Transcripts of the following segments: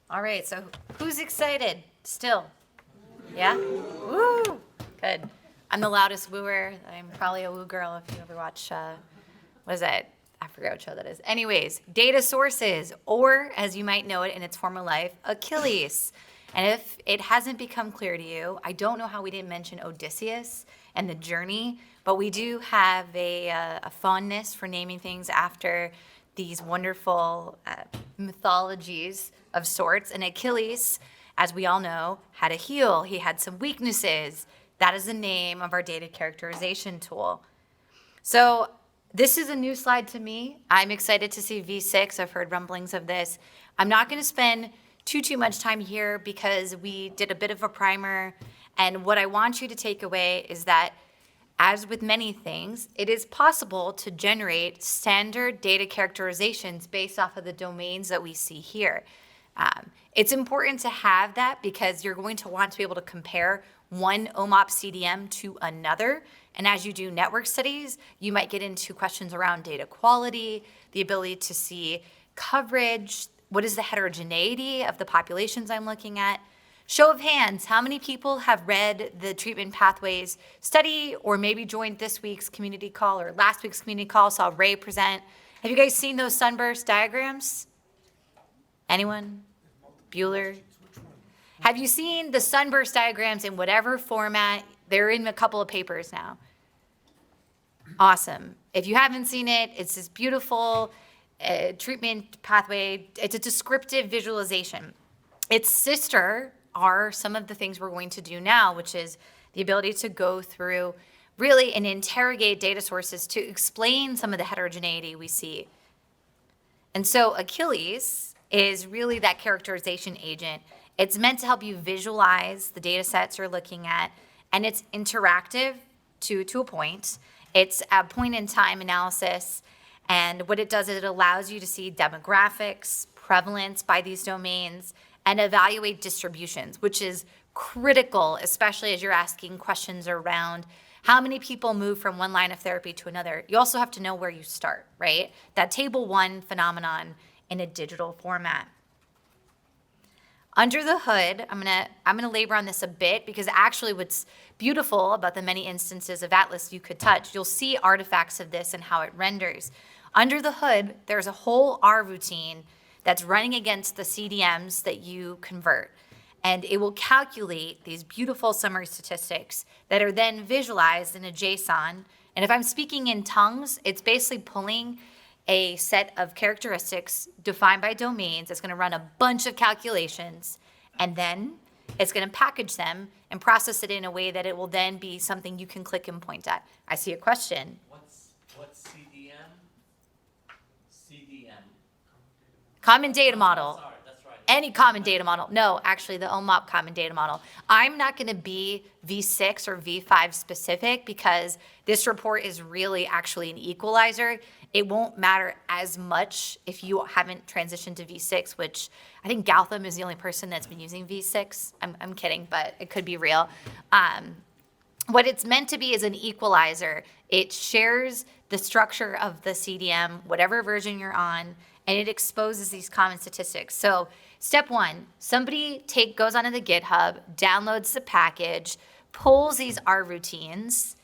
All right, so who's excited still? Yeah? Woo! Good. I'm the loudest wooer. I'm probably a woo girl if you ever watch, what is that? I forget what show that is. Anyways, data sources, or as you might know it in its former life, Achilles. And if it hasn't become clear to you, I don't know how we didn't mention Odysseus and the journey, but we do have a fondness for naming things after these wonderful mythologies of sorts. And Achilles, as we all know, had a heel. He had some weaknesses. That is the name of our data characterization tool. So this is a new slide to me. I'm excited to see V6. I've heard rumblings of this. I'm not going to spend too much time here because we did a bit of a primer. And what I want you to take away is that, as with many things, it is possible to generate standard data characterizations based off of the domains that we see here. It's important to have that because you're going to want to be able to compare one OMOP CDM to another. And as you do network studies, you might get into questions around data quality, the ability to see coverage, what is the heterogeneity of the populations I'm looking at. Show of hands, how many people have read the treatment pathways study or maybe joined this week's community call or last week's community call, saw Ray present? Have you guys seen those sunburst diagrams? Anyone? Bueller? Have you seen the sunburst diagrams in whatever format? They're in a couple of papers now. Awesome. If you haven't seen it, it's this beautiful treatment pathway. It's a descriptive visualization. Its sister are some of the things we're going to do now, which is the ability to go through really and interrogate data sources to explain some of the heterogeneity we see. And so Achilles is really that characterization agent. It's meant to help you visualize the data sets you're looking at, and it's interactive to a point. It's a point-in-time analysis, and what it does is it allows you to see demographics, prevalence by these domains, and evaluate distributions, which is critical, especially as you're asking questions around how many people move from one line of therapy to another. You also have to know where you start, right? That table one phenomenon in a digital format. Under the hood, I'm gonna labor on this a bit because actually what's beautiful about the many instances of Atlas you could touch, you'll see artifacts of this and how it renders. Under the hood, there's a whole R routine that's running against the CDMs that you convert. And it will calculate these beautiful summary statistics that are then visualized in a JSON. And if I'm speaking in tongues, it's basically pulling a set of characteristics defined by domains. It's going to run a bunch of calculations, and then it's going to package them and process it in a way that it will then be something you can click and point at. I see a question. What's CDM? CDM. Common data model. Sorry, that's right. Any common data model. No, actually the OMOP common data model. I'm not going to be V6 or V5 specific because this report is really actually an equalizer. It won't matter as much if you haven't transitioned to V6, which I think Gautam is the only person that's been using V6. I'm kidding, but it could be real. What it's meant to be is an equalizer. It shares the structure of the CDM, whatever version you're on, and it exposes these common statistics. So step one, somebody goes onto the GitHub, downloads the package, pulls these R routines,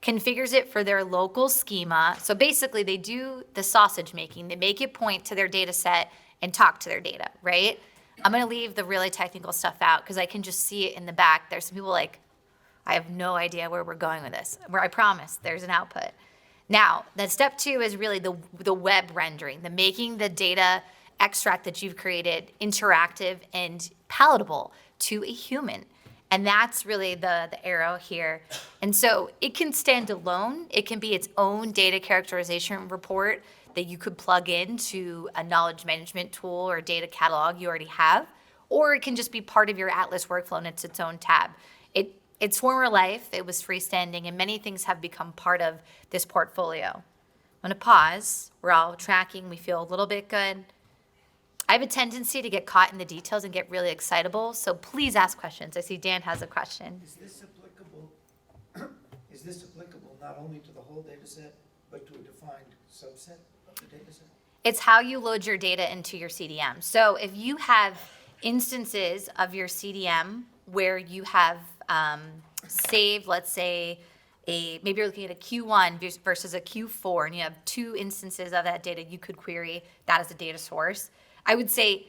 configures it for their local schema. So basically they do the sausage making. They make it point to their data set and talk to their data, right? I'm gonna leave the really technical stuff out because I can just see it in the back. There's some people like, I have no idea where we're going with this. Where I promise there's an output. Now, then step two is really the web rendering, the making the data extract that you've created interactive and palatable to a human. And that's really the arrow here. And so it can stand alone. It can be its own data characterization report that you could plug into a knowledge management tool or data catalog you already have, or it can just be part of your Atlas workflow and it's its own tab. Its former life, it was freestanding, and many things have become part of this portfolio. I'm gonna pause. We're all tracking. We feel a little bit good. I have a tendency to get caught in the details and get really excitable, so please ask questions. I see Dan has a question. Is this applicable not only to the whole data set, but to a defined subset of the data set? It's how you load your data into your CDM. So if you have instances of your CDM where you have saved, let's say, maybe you're looking at a Q1 versus a Q4, and you have two instances of that data you could query that as a data source. I would say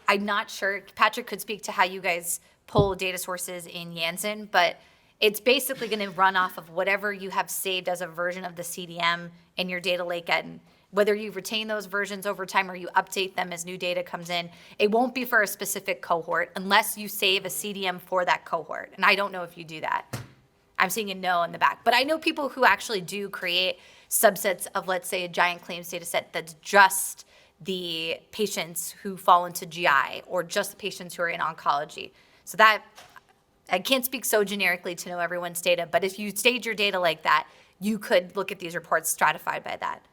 I'm not sure. Patrick could speak to how you guys pull data sources in Janssen, but it's basically going to run off of whatever you have saved as a version of the CDM in your data lake, and whether you retain those versions over time or you update them as new data comes in. It won't be for a specific cohort unless you save a CDM for that cohort. And I don't know if you do that. I'm seeing a no in the back. But I know people who actually do create subsets of, let's say, a giant claims data set that's just the patients who fall into GI or just the patients who are in oncology. So that, I can't speak so generically to know everyone's data, but if you stage your data like that, you could look at these reports stratified by that.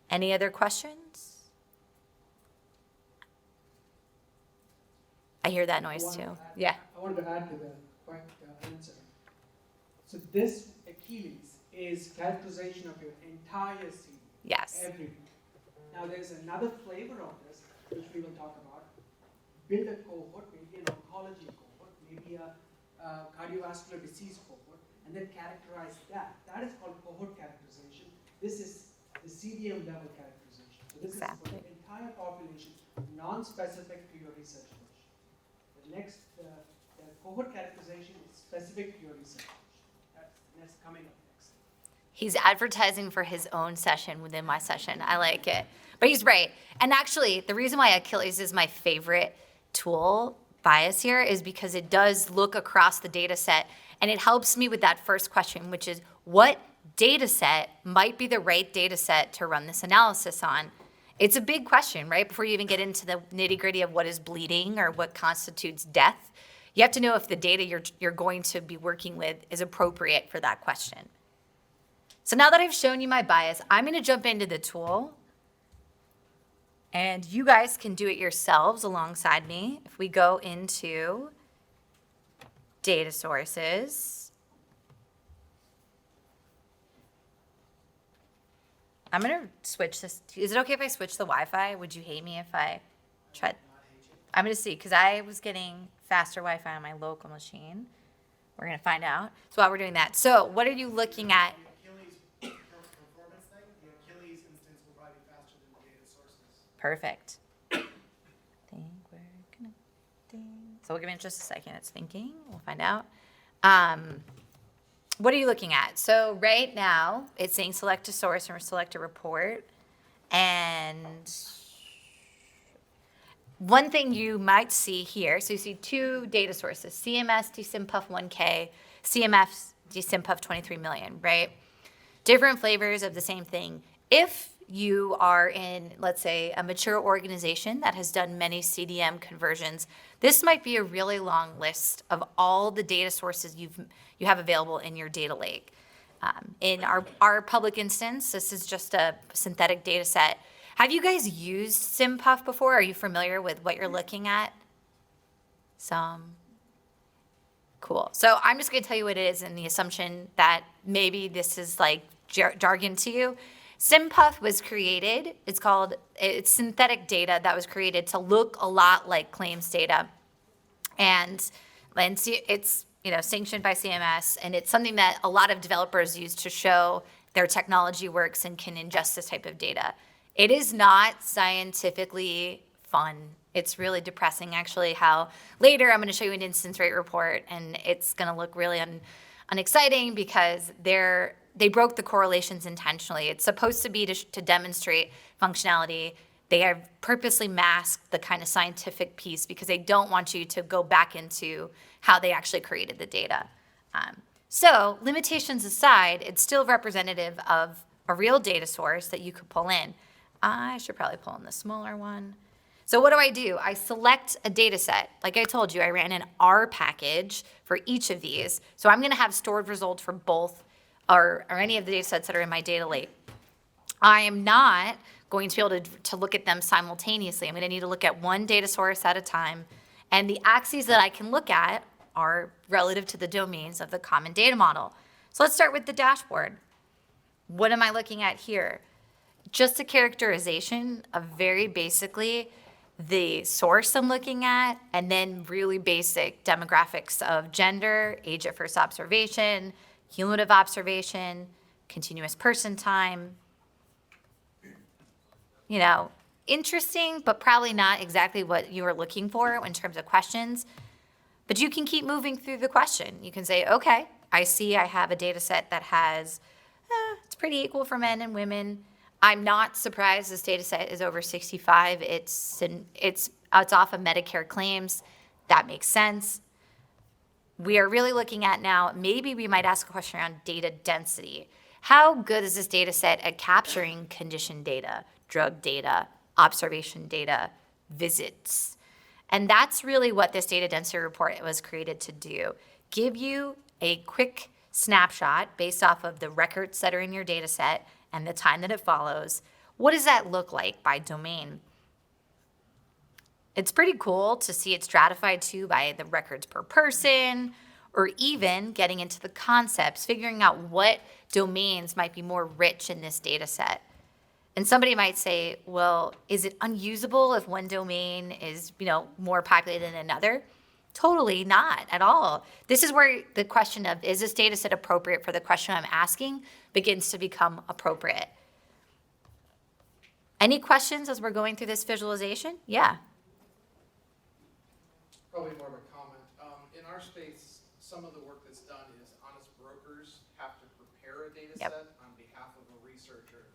Any other questions? I hear that noise too. Yeah. I wanted to add to the quick answer. So this Achilles is characterization of your entire CD. Yes. Everything. Now there's another flavor of this, which we will talk about. Build a cohort, maybe an oncology cohort, maybe a cardiovascular disease cohort, and then characterize that. That is called cohort characterization. This is the CDM level characterization. So this is for the entire population, non-specific to your research question. The next, the cohort characterization is specific to your research question. That's coming up next. He's advertising for his own session within my session. I like it. But he's right. And actually, the reason why Achilles is my favorite tool bias here is because it does look across the data set, and it helps me with that first question, which is what data set might be the right data set to run this analysis on. It's a big question, right? Before you even get into the nitty-gritty of what is bleeding or what constitutes death, you have to know if the data you're going to be working with is appropriate for that question. So now that I've shown you my bias, I'm going to jump into the tool, and you guys can do it yourselves alongside me. If we go into data sources, I'm going to switch this. Is it okay if I switch the Wi-Fi? Would you hate me if I tried? I'm going to see, because I was getting faster Wi-Fi on my local machine. We're going to find out. So while we're doing that, so what are you looking at? The Achilles performance thing, the Achilles instance will probably be faster than the data sources. Perfect. I think we're connecting. So we'll give it just a second. It's thinking. We'll find out. What are you looking at? So right now, it's saying select a source or select a report. And one thing you might see here, so you see two data sources, CMS DSIMPUF 1K, CMF DSIMPUF 23 million, right? Different flavors of the same thing. If you are in, let's say, a mature organization that has done many CDM conversions, this might be a really long list of all the data sources you have available in your data lake. In our public instance, this is just a synthetic data set. Have you guys used SimPuff before? Are you familiar with what you're looking at? Some. Cool. So I'm just going to tell you what it is in the assumption that maybe this is like jargon to you. SimPuff was created, it's synthetic data that was created to look a lot like claims data. And it's sanctioned by CMS, and it's something that a lot of developers use to show their technology works and can ingest this type of data. It is not scientifically fun. It's really depressing, actually, how later I'm going to show you an instance rate report, and it's going to look really unexciting because they broke the correlations intentionally. It's supposed to be to demonstrate functionality. They have purposely masked the kind of scientific piece because they don't want you to go back into how they actually created the data. So limitations aside, it's still representative of a real data source that you could pull in. I should probably pull in the smaller one. So what do? I select a data set. Like I told you, I ran an R package for each of these. So I'm going to have stored results for both or any of the data sets that are in my data lake. I am not going to be able to look at them simultaneously. I'm going to need to look at one data source at a time. And the axes that I can look at are relative to the domains of the common data model. So let's start with the dashboard. What am I looking at here? Just a characterization of very basically the source I'm looking at, and then really basic demographics of gender, age at first observation, cumulative observation, continuous person time. You know, interesting, but probably not exactly what you were looking for in terms of questions. But you can keep moving through the question. You can say, okay, I see I have a data set that has, it's pretty equal for men and women. I'm not surprised this data set is over 65. It's off of Medicare claims. That makes sense. We are really looking at now, maybe we might ask a question around data density. How good is this data set at capturing condition data, drug data, observation data, visits? And that's really what this data density report was created to do. Give you a quick snapshot based off of the records that are in your data set and the time that it follows. What does that look like by domain? It's pretty cool to see it stratified too by the records per person, or even getting into the concepts, figuring out what domains might be more rich in this data set. And somebody might say, well, is it unusable if one domain is, more populated than another? Totally not at all. This is where the question of, is this data set appropriate for the question I'm asking, begins to become appropriate. Any questions as we're going through this visualization? Yeah. Probably more of a comment. In our space, some of the work that's done is honest brokers have to prepare a data Yep. set on behalf of a researcher.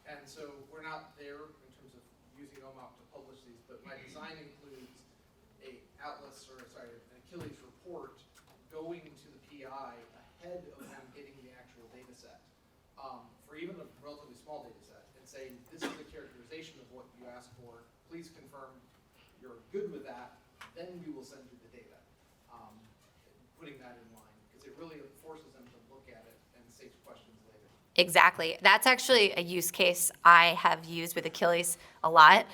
And so we're not there in terms of using OMOP to publish these, but my design includes an Achilles report going to the PI ahead of them getting the actual data set. For even a relatively small data set, and saying, this is the characterization of what you asked for, please confirm you're good with that, then we will send you the data. Putting that in line, because it really forces them to look at it and saves questions later. Exactly. That's actually a use case I have used with Achilles a lot.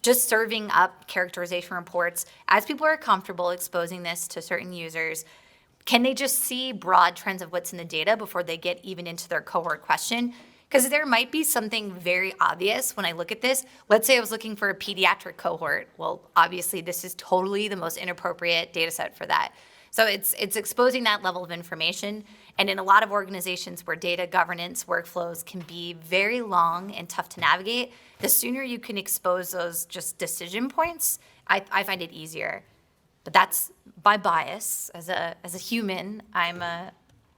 Just serving up characterization reports. As people are comfortable exposing this to certain users, can they just see broad trends of what's in the data before they get even into their cohort question? Because there might be something very obvious when I look at this. Let's say I was looking for a pediatric cohort. Well, obviously, this is totally the most inappropriate data set for that. So it's exposing that level of information. And in a lot of organizations where data governance workflows can be very long and tough to navigate, the sooner you can expose those just decision points, I find it easier. But that's by bias. As a human, I'm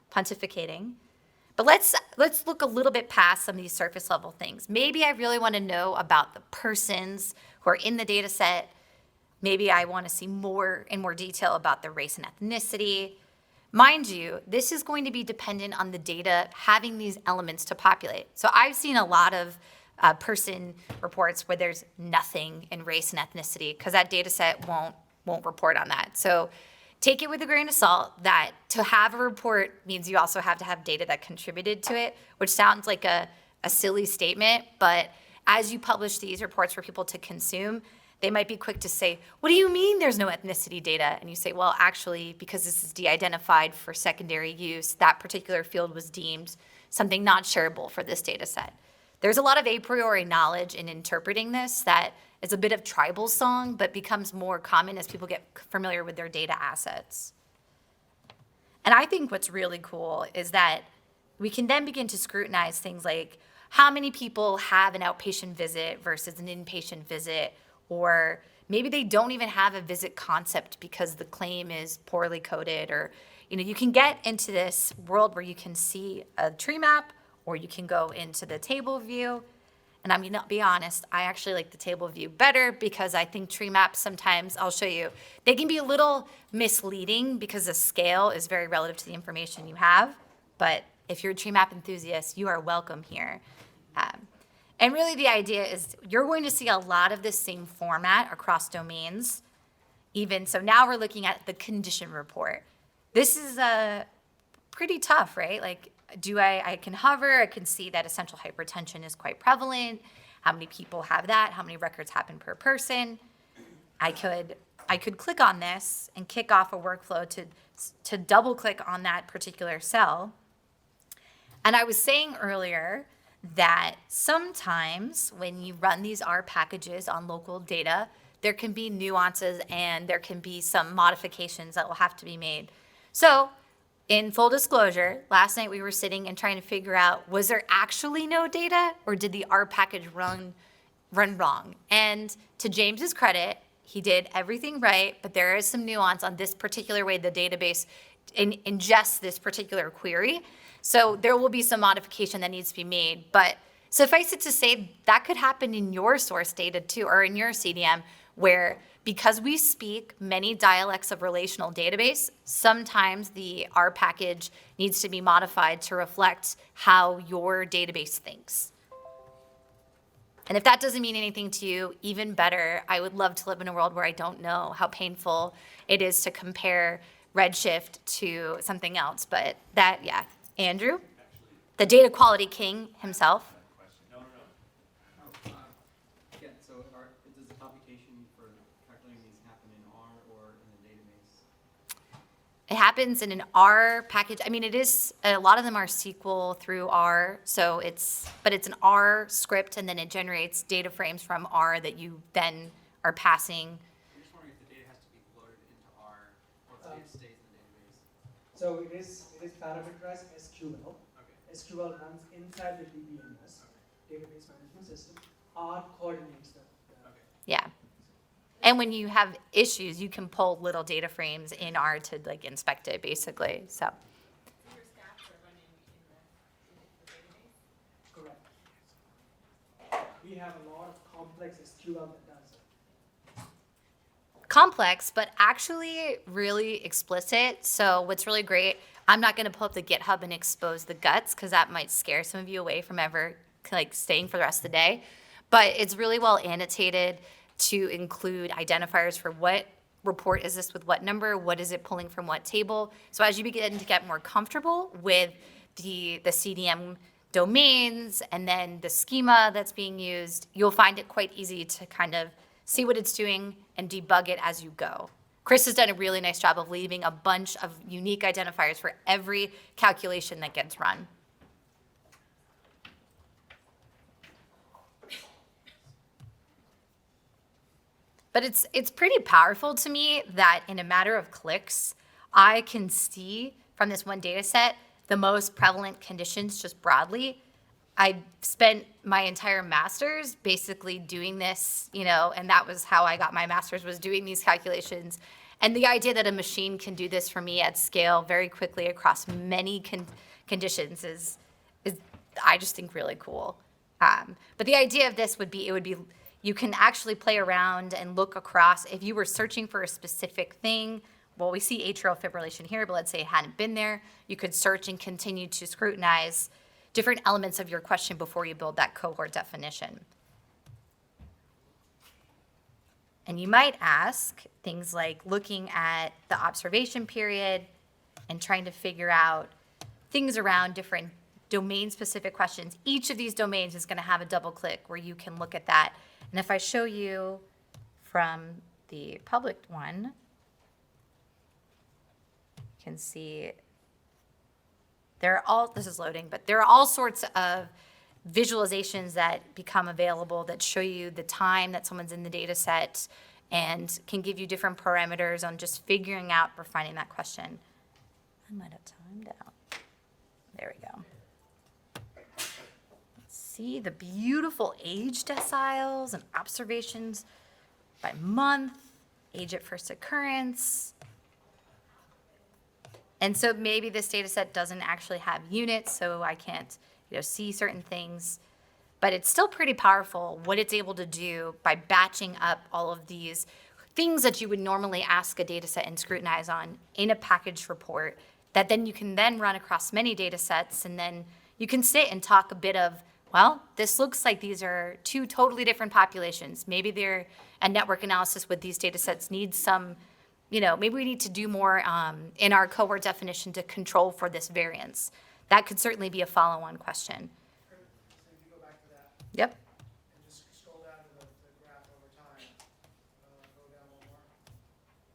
pontificating. But let's look a little bit past some of these surface level things. Maybe I really want to know about the persons who are in the data set. Maybe I want to see more detail about their race and ethnicity. Mind you, this is going to be dependent on the data having these elements to populate. So I've seen a lot of person reports where there's nothing in race and ethnicity because that data set won't report on that. So take it with a grain of salt that to have a report means you also have to have data that contributed to it, which sounds like a silly statement, but as you publish these reports for people to consume, they might be quick to say, what do you mean there's no ethnicity data? And you say, well, actually, because this is de-identified for secondary use, that particular field was deemed something not shareable for this data set. There's a lot of a priori knowledge in interpreting this that is a bit of tribal song, but becomes more common as people get familiar with their data assets. And I think what's really cool is that we can then begin to scrutinize things like how many people have an outpatient visit versus an inpatient visit, or maybe they don't even have a visit concept because the claim is poorly coded, or you can get into this world where you can see a tree map or you can go into the table view. And I'm gonna be honest, I actually like the table view better because I think tree maps sometimes, I'll show you, they can be a little misleading because the scale is very relative to the information you have. But if you're a tree map enthusiast, you are welcome here. And really the idea is you're going to see a lot of the same format across domains. Even so now we're looking at the condition report. This is pretty tough, right? Like, I can hover, I can see that essential hypertension is quite prevalent. How many people have that? How many records happen per person? I could click on this and kick off a workflow to double click on that particular cell. And I was saying earlier that sometimes when you run these R packages on local data, there can be nuances and there can be some modifications that will have to be made. So, in full disclosure, last night we were sitting and trying to figure out, was there actually no data or did the R package run wrong? And to James's credit, he did everything right, but there is some nuance on this particular way the database ingests this particular query. So there will be some modification that needs to be made, but suffice it to say that could happen in your source data too, or in your CDM, where because we speak many dialects of relational database, sometimes the R package needs to be modified to reflect how your database thinks. And if that doesn't mean anything to you, even better, I would love to live in a world where I don't know how painful it is to compare Redshift to something else. But that, yeah. Andrew, the data quality king himself. Yeah, so does the computation for calculating these happen in R or in the database? It happens in an R package. I mean, it is, a lot of them are SQL through R, so but it's an R script and then it generates data frames from R that you then are passing. I'm just wondering if the data has to be loaded into R or if the data stays in the database. So it is parameterized SQL. Okay. SQL runs inside the DBMS, database management system. R coordinates the Yeah. And when you have issues, you can pull little data frames in R to like inspect it basically, so. Your stats are running in the database? correct. We have a lot of complex SQL that does it. Complex, but actually really explicit. So what's really great, I'm not going to pull up the GitHub and expose the guts because that might scare some of you away from ever like staying for the rest of the day. But it's really well annotated to include identifiers for what report is this with what number, what is it pulling from what table. So as you begin to get more comfortable with the CDM domains and then the schema that's being used, you'll find it quite easy to kind of see what it's doing and debug it as you go. Chris has done a really nice job of leaving a bunch of unique identifiers for every calculation that gets run. But it's pretty powerful to me that in a matter of clicks, I can see from this one data set the most prevalent conditions just broadly. I spent my entire master's basically doing this, and that was how I got my master's, was doing these calculations. And the idea that a machine can do this for me at scale very quickly across many conditions is I just think really cool. But the idea of this would be, you can actually play around and look across. If you were searching for a specific thing, well, we see atrial fibrillation here, but let's say it hadn't been there, you could search and continue to scrutinize different elements of your question before you build that cohort definition. And you might ask things like looking at the observation period and trying to figure out things around different domain-specific questions. Each of these domains is going to have a double click where you can look at that. And if I show you from the public one, you can see this is loading, but there are all sorts of visualizations that become available that show you the time that someone's in the data set and can give you different parameters on just figuring out or finding that question. I might have timed out. There we go. Let's see the beautiful age deciles and observations by month, age at first occurrence. And so maybe this data set doesn't actually have units, so I can't see certain things. But it's still pretty powerful what it's able to do by batching up all of these things that you would normally ask a data set and scrutinize on in a packaged report that then you can then run across many data sets, and then you can sit and talk a bit of, well, this looks like these are two totally different populations. Maybe a network analysis with these data sets needs some, maybe we need to do more in our cohort definition to control for this variance. That could certainly be a follow-on question. So if you go back to that Yep. and just scroll down to the graph over time, go down one more.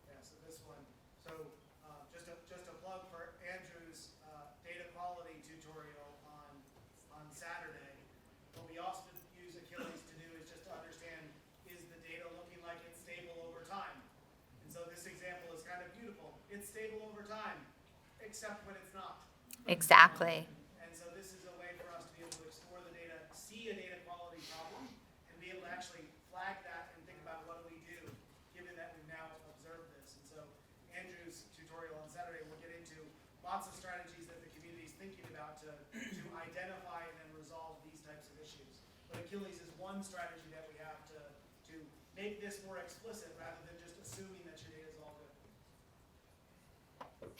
Yeah, so this one. So just a plug for Andrew's data quality tutorial on Saturday. except when it's not. Exactly. And so this is a way for us to be able to explore the data, see a data quality problem, and be able to actually flag that and think about what do we do, given that we've now observed this. And so Andrew's tutorial on Saturday will get into lots of strategies that the community is thinking about to identify and then resolve these types of issues. But Achilles is one strategy that we have to make this more explicit rather than just assuming that your data is all good.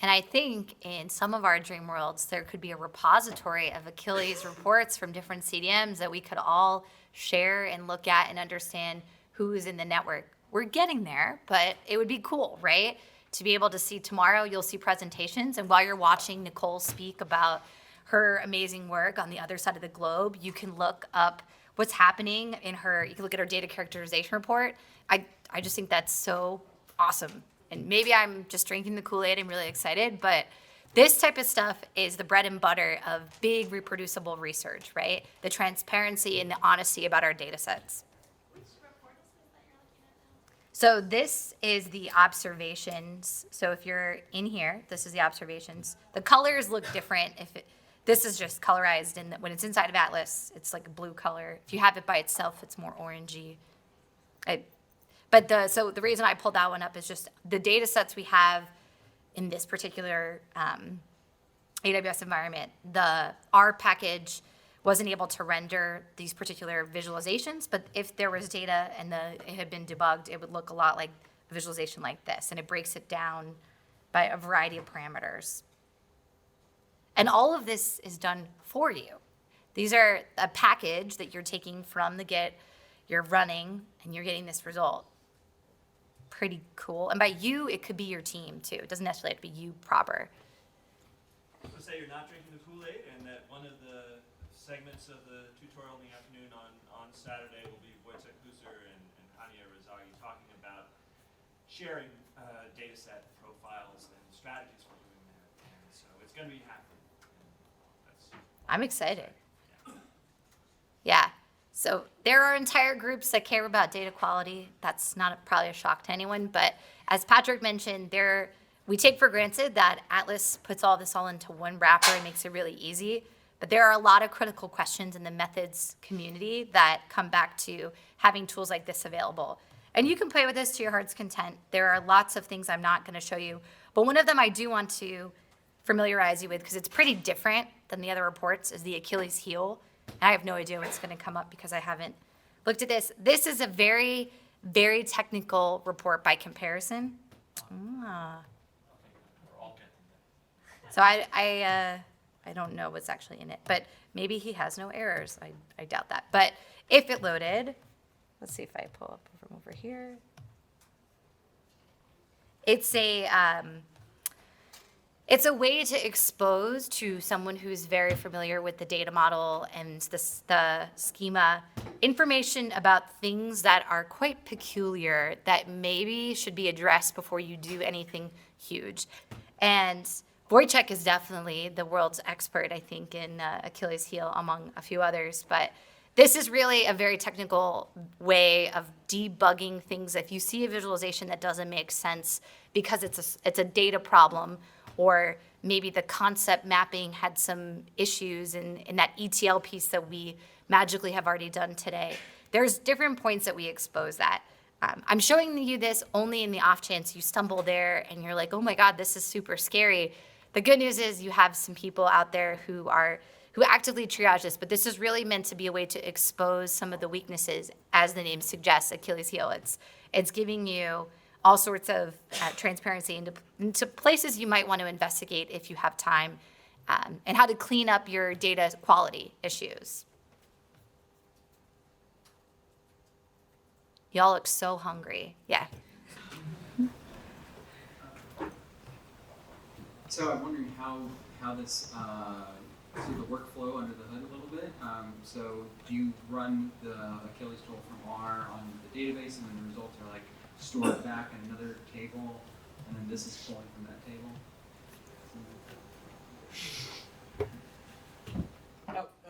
And I think in some of our dream worlds, there could be a repository of Achilles reports from different CDMs that we could all share and look at and understand who's in the network. We're getting there, but it would be cool, right? To be able to see tomorrow, you'll see presentations, and while you're watching Nicole speak about her amazing work on the other side of the globe, you can look up what's happening in her, you can look at her data characterization report. I just think that's so awesome. And maybe I'm just drinking the Kool-Aid, I'm really excited, but this type of stuff is the bread and butter of big reproducible research, right? The transparency and the honesty about our data sets. Which report is this that you're looking at now? So this is the observations. So if you're in here, this is the observations. The colors look different. This is just colorized, and when it's inside of Atlas, it's like a blue color. If you have it by itself, it's more orangey. So the reason I pulled that one up is just the data sets we have in this particular AWS environment. The R package wasn't able to render these particular visualizations, but if there was data and it had been debugged, it would look a lot like a visualization like this, and it breaks it down by a variety of parameters. And all of this is done for you. These are a package that you're taking from the Git, you're running, and you're getting this result. Pretty cool. And by you, it could be your team too. It doesn't necessarily have to be you proper. So say you're not drinking the Kool-Aid, and that one of the segments of the tutorial in the afternoon on Saturday will be Wojciech Husser and Hania Razagi talking about sharing data set profiles and strategies for doing that. And so it's going to be happening. I'm excited. Yeah. So there are entire groups that care about data quality. That's not probably a shock to anyone, but as Patrick mentioned, we take for granted that Atlas puts all this into one wrapper and makes it really easy. But there are a lot of critical questions in the methods community that come back to having tools like this available. And you can play with this to your heart's content. There are lots of things I'm not going to show you, but one of them I do want to familiarize you with, because it's pretty different than the other reports, is the Achilles heel. And I have no idea what's going to come up because I haven't looked at this. This is a very, very technical report by comparison. So I don't know what's actually in it, but maybe he has no errors. I doubt that. But if it loaded, let's see if I pull up from over here. It's a way to expose to someone who's very familiar with the data model and the schema information about things that are quite peculiar that maybe should be addressed before you do anything huge. And Wojciech is definitely the world's expert, I think, in Achilles heel, among a few others. But this is really a very technical way of debugging things. If you see a visualization that doesn't make sense because it's a data problem, or maybe the concept mapping had some issues in that ETL piece that we magically have already done today. There's different points that we expose that. I'm showing you this only in the off chance you stumble there and you're like, oh my God, this is super scary. The good news is you have some people out there who actively triage this, but this is really meant to be a way to expose some of the weaknesses, as the name suggests, Achilles heel. It's giving you all sorts of transparency into places you might want to investigate if you have time, and how to clean up your data quality issues. Y'all look so hungry. Yeah. So I'm wondering how this through the workflow under the hood a little bit. So do you run the Achilles tool from R on the database, and then the results are like stored back in another table, and then this is pulling from that table?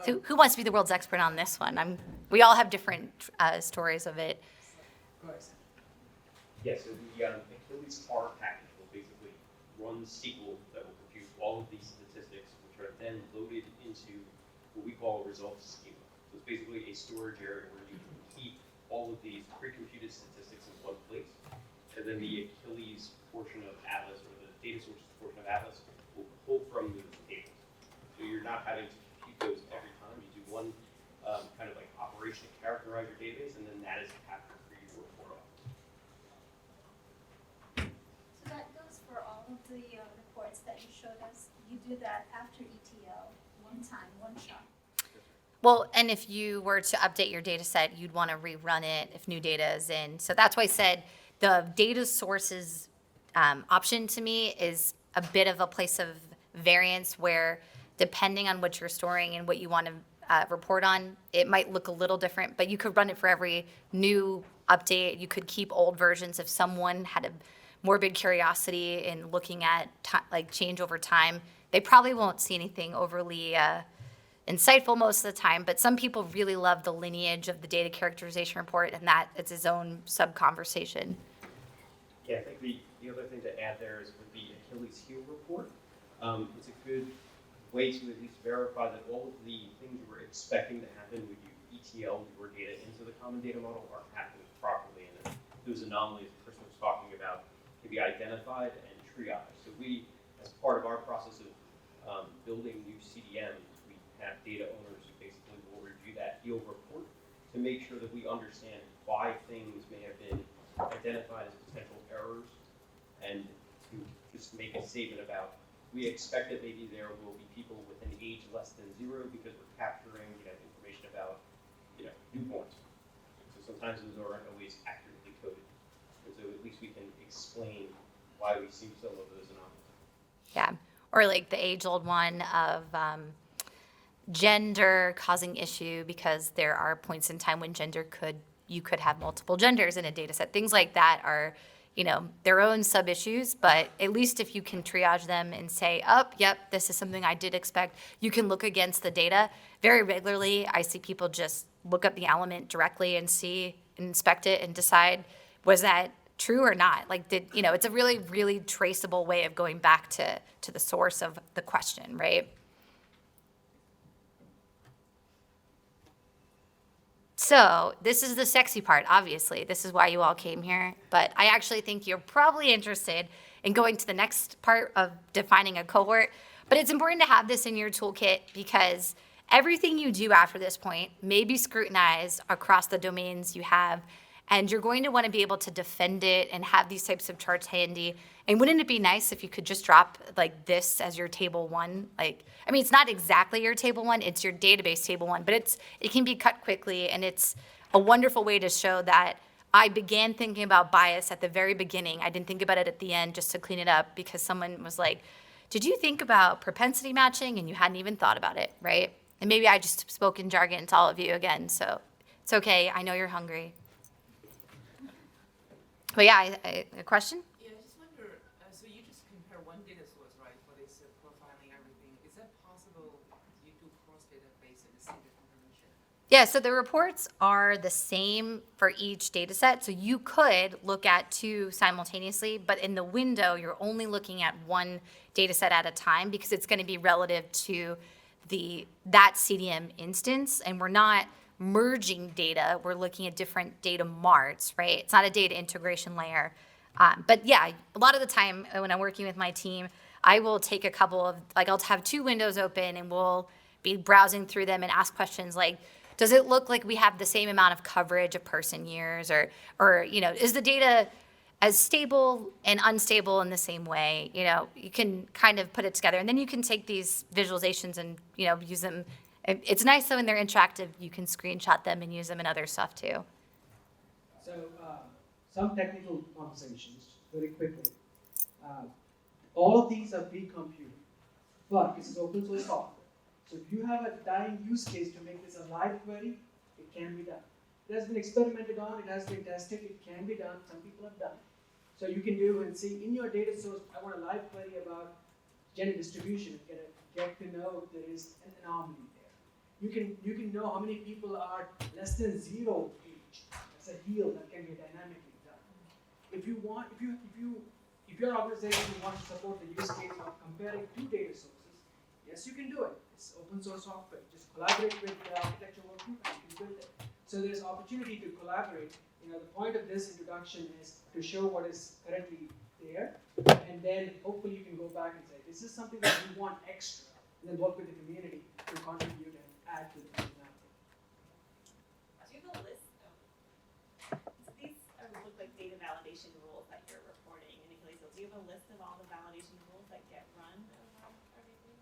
So who wants to be the world's expert on this one? We all have different stories of it. Yeah, so the Achilles R package will basically run SQL that will produce all of these statistics, which are then loaded into what we call a results schema. So it's basically a storage area where you can keep all of these pre-computed statistics in one place, and then the Achilles portion of Atlas, or the data sources portion of Atlas, will pull from those tables. So you're not having to compute those every time. You do one kind of like operation to characterize your database, and then that is captured for you to report on. So that goes for all of the reports that you showed us. You do that after ETL, one time, one shot. Well, and if you were to update your data set, you'd want to rerun it if new data is in. So that's why I said the data sources option to me is a bit of a place of variance where depending on what you're storing and what you want to report on, it might look a little different, but you could run it for every new update. You could keep old versions if someone had a morbid curiosity in looking at like change over time. They probably won't see anything overly insightful most of the time, but some people really love the lineage of the data characterization report, and that it's its own sub-conversation. Yeah, I think the other thing to add there is with the Achilles heel report, it's a good way to at least verify that all of the things you were expecting to happen when you ETL your data into the common data model are happening properly, and that those anomalies the person was talking about can be identified and triaged. So we, as part of our process of building new CDMs, we have data owners who basically will review that heel report to make sure that we understand why things may have been identified as potential errors, and to just make a statement about, we expect that maybe there will be people with an age less than 0 because we're capturing information about newborns. So sometimes those aren't always accurately coded, and so at least we can explain why we see some of those anomalies. Yeah, or like the age-old one of gender causing issue because there are points in time when you could have multiple genders in a data set. Things like that are, their own sub-issues, but at least if you can triage them and say, yep, this is something I did expect, you can look against the data. Very regularly, I see people just look up the element directly and inspect it and decide, was that true or not? It's a really, really traceable way of going back to the source of the question, right? So this is the sexy part, obviously. This is why you all came here. But I actually think you're probably interested in going to the next part of defining a cohort. But it's important to have this in your toolkit because everything you do after this point may be scrutinized across the domains you have. And you're going to want to be able to defend it and have these types of charts handy. And wouldn't it be nice if you could just drop like this as your table one? It's not exactly your table one, it's your database table one, but it can be cut quickly, and it's a wonderful way to show that I began thinking about bias at the very beginning. I didn't think about it at the end just to clean it up because someone was like, did you think about propensity matching? And you hadn't even thought about it, right? And maybe I just spoke in jargon to all of you again, so it's okay. I know you're hungry. But yeah, a question? Yeah, I just wonder, so you just compare one data source, right, for this profiling everything. Is that possible you do cross-database and the same information? Yeah, so the reports are the same for each data set. So you could look at two simultaneously, but in the window, you're only looking at one data set at a time because it's going to be relative to that CDM instance, and we're not merging data, we're looking at different data marts, right? It's not a data integration layer. But yeah, a lot of the time when I'm working with my team, I will take a couple of, I'll have two windows open and we'll be browsing through them and ask questions like, does it look like we have the same amount of coverage of person years? Or is the data as stable and unstable in the same way? You can kind of put it together, and then you can take these visualizations and, use them. It's nice though when they're interactive, you can screenshot them and use them in other stuff too. So some technical conversations very quickly. All of these are pre-computed, but this is open source software. So if you have a dying use case to make this a live query, it can be done. It has been experimented on, it has been tested, it can be done, some people have done it. So you can do and see in your data source, I want a live query about gender distribution, get to know if there is an anomaly there. You can know how many people are less than 0 age. That's a heel that can be dynamically done. If if your organization wants to support the use case of comparing two data sources, yes, you can do it. It's open source software. Just collaborate with the architecture work group and you can build it. So there's opportunity to collaborate. The point of this introduction is to show what is currently there, and then hopefully you can go back and say, this is something that we want extra, and then work with the community to contribute and add to the functionality. Do you have a list of, so these look like data validation rules that you're reporting in Achilles. Do you have a list of all the validation rules that get run around everything?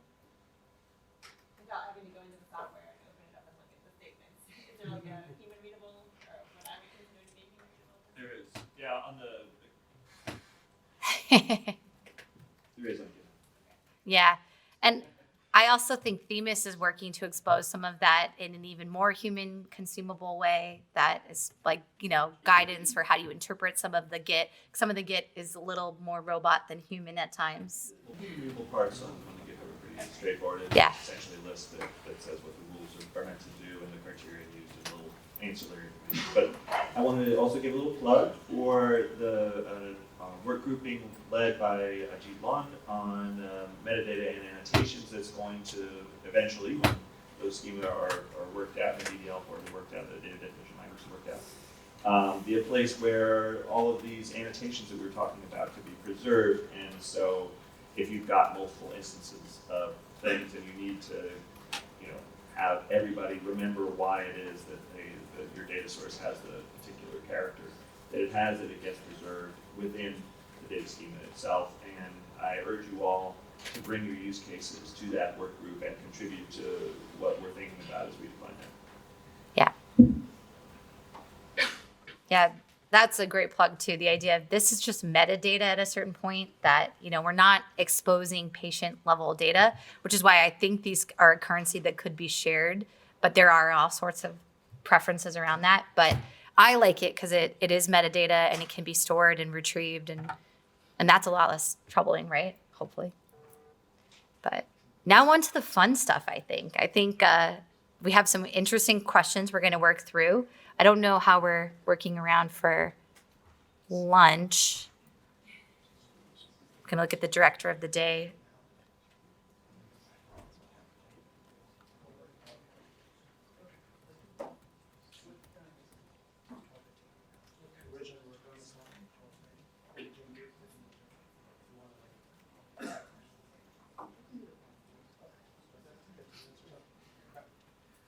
Without having to go into the software and open it up and look at the statements. Is there like a human readable, or what I would consider to be human readable? There is, yeah, on the, there is on GitHub. Yeah. And I also think Themis is working to expose some of that in an even more human consumable way that is like, guidance for how do you interpret some of the Git. Some of the Git is a little more robot than human at times. The readable parts on the GitHub are pretty straightforward. It's Yeah. essentially a list that says what the rules are meant to do and the criteria used and little ancillary information. But I wanted to also give a little plug for the work group being led by Ajit Lond on metadata and annotations that's going to eventually, when those schema are worked out, the DDL part are worked out, the data definition language is worked out, be a place where all of these annotations that we're talking about could be preserved. And so if you've got multiple instances of things and you need to have everybody remember why it is that your data source has the particular character that it has, that it gets preserved within the data schema itself. And I urge you all to bring your use cases to that work group and contribute to what we're thinking about as we define that. Yeah, that's a great plug too. The idea of this is just metadata at a certain point that, we're not exposing patient level data, which is why I think these are a currency that could be shared, but there are all sorts of preferences around that. But I like it because it is metadata and it can be stored and retrieved and that's a lot less troubling, right? Hopefully. But now on to the fun stuff, I think. We have some interesting questions we're going to work through. I don't know how we're working around for lunch. I'm going to look at the director of the day.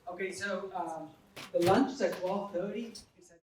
Okay, so the lunch is at 12:30.